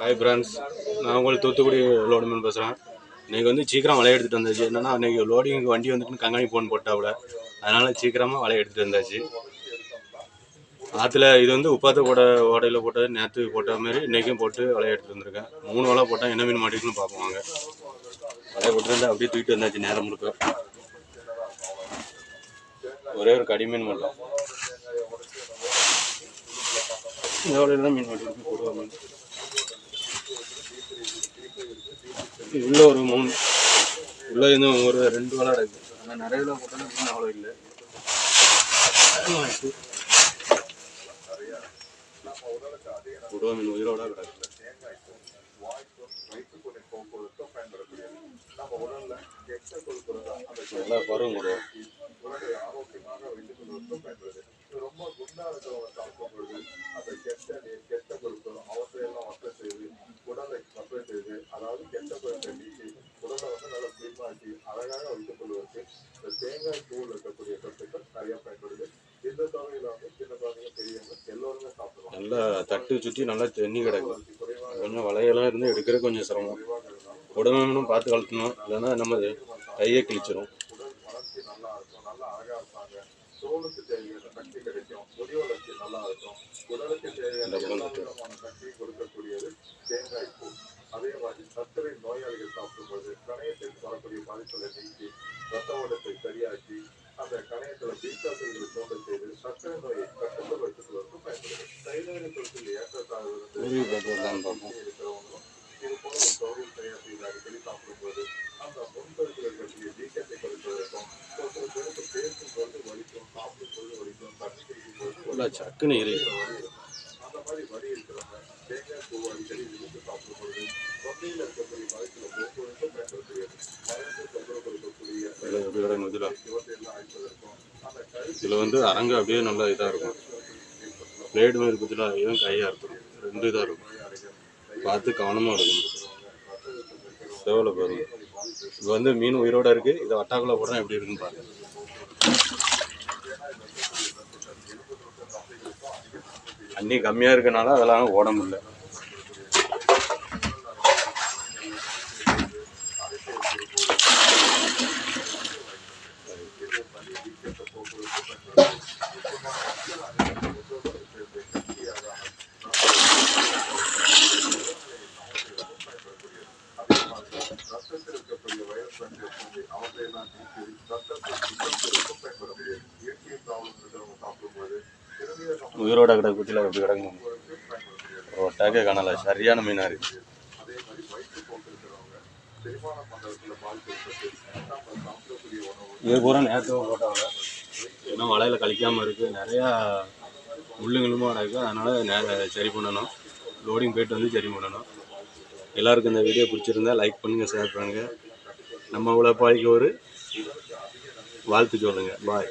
Hi friends, நான் உங்களுக்கு Thoothukudi loadman பேசுகிறேன். இன்றைக்கி வந்து சீக்கிரம் வலையை எடுத்துகிட்டு வந்தாச்சு. என்னென்னா அன்றைக்கி லோடிங்கு வண்டி வந்துட்டு கங்காணி ஃபோன் போட்டாவில், அதனால் சீக்கிரமாக வலையை எடுத்துகிட்டு வந்தாச்சு. ஆற்றுல இது வந்து உப்பாத்த ஓடையில் போட்டது, நேற்று போட்ட மாதிரி இன்றைக்கும் போட்டு வலையை எடுத்துகிட்டு வந்திருக்கேன். 3 வலை போட்டால் என்ன மீன் மாட்டிக்குன்னு பார்ப்போம் வாங்க. வலையை போட்டு வந்து அப்படியே தூக்கிட்டு வந்தாச்சு. நேரம் முழுக்க ஒரே ஒரு கடிமீன் மட்டும். எவ்வளோ தான் மீன் மாட்டிருக்கு போடுவா மீன். உள்ள ஒரு 3 உள்ள இன்னும் ஒரு 2 வலை இருக்கு. ஆனால் நிறைய போட்டாலும் மீன் அவ்வளோ இல்லை. கொடுவா மீன் உயிரோட கிடக்கு. நல்லா பருவம் கொடுவா. அழகாக வைத்துக் கொள்வதற்கு இந்த தேங்காய் பூவில் இருக்கக்கூடிய சத்துக்கள் நிறைய பயன்படுது. இந்த தொகையில வந்து சின்ன குழந்தைங்க பெரியவங்க எல்லோருமே சாப்பிடுவாங்க. நல்லா தட்டு சுற்றி நல்லா தண்ணி கிடக்கும். கொஞ்சம் வலையெல்லாம் இருந்து எடுக்கிற கொஞ்சம் சிரமம். உடம்பும் பார்த்து வளர்த்தணும், இல்லைன்னா நம்ம கையை கிழிச்சிடும். உடல் வளர்ச்சி நல்லா இருக்கும், நல்லா அழகா இருப்பாங்க. தோலுக்கு தேவையான சக்தி கிடைக்கும், முடி வளர்ச்சி நல்லா இருக்கும். உடலுக்கு தேவையான எல்லா விதமான சக்தியை கொடுக்கக்கூடியது தேங்காய் பூ. அதே மாதிரி சர்க்கரை நோயாளிகள் சாப்பிடும்போது கணையத்தில் வரக்கூடிய பாதிப்புகளை நீக்கி ரத்த ஓட்டத்தை சரியாக்கி அந்த கணையத்தில் பீட்டா செல்களை தோன்ற செய்து சர்க்கரை நோயை கட்டுக்குள் வைத்துக் கொள்வதற்கு பயன்படுது. தைராய்டு தொற்றில் ஏற்றத்தாழ்வு இருக்கிறவங்களும் இது போல ஒரு தொகையில் தயார் செய்து அடிக்கடி சாப்பிடும்போது அந்த முன்பகுதியில் இருக்கக்கூடிய வீக்கத்தை குறைப்பதற்கும் சில பேருக்கு பேசும்போது வலிக்கும், சாப்பிடும்போது வலிக்கும், தண்ணி குடிக்கும்போது சக்குன்னு வலி இருக்கும். அந்த மாதிரி வலி இருக்கிறவங்க தேங்காய் பூ அடிக்கடி விழுந்து சாப்பிடும்பொழுது தொண்டையில் இருக்கக்கூடிய பாதிப்புகளை போக்குவரத்து பயன்படுத்துகிறது. மருந்து தொந்தரவு கொடுக்கக்கூடிய இவற்றையெல்லாம் அழிப்பதற்கும் அந்த இதில் வந்து அரங்கு அப்படியே நல்லா இதாக இருக்கும். பிளேடு மாதிரி இருக்குதுல, இதுவும் கையாக இருக்கும். 2 இதாக இருக்கும். பார்த்து கவனமாக இருக்கும். செவலை பாருங்க. இப்போ வந்து மீன் உயிரோட இருக்குது. இதை வட்டாக்குள்ளே போடுறேன் எப்படி இருக்குன்னு பாருங்க. தண்ணி கம்மியாக இருக்கனால அதெல்லாம் ஓட முடியல. உயிரோட கிடக்கு குச்சியில் எப்படி கிடக்கும். ஒட்டாக்கே காணலை. சரியான மீனாக இருக்குது. இது பூரா நேற்று போட்டாங்க. ஏன்னா வலையில் கழிக்காமல் இருக்குது. நிறையா முள்ளுங்களுமா இருக்குது. அதனால் சரி பண்ணணும். லோடிங் போய்ட்டு வந்து சரி பண்ணணும். எல்லாருக்கும் இந்த வீடியோ பிடிச்சிருந்தா லைக் பண்ணுங்கள், ஷேர் பண்ணுங்கள். நம்ம உழைப்பாளிக்கு ஒரு வாழ்த்து சொல்லுங்கள். பாய்.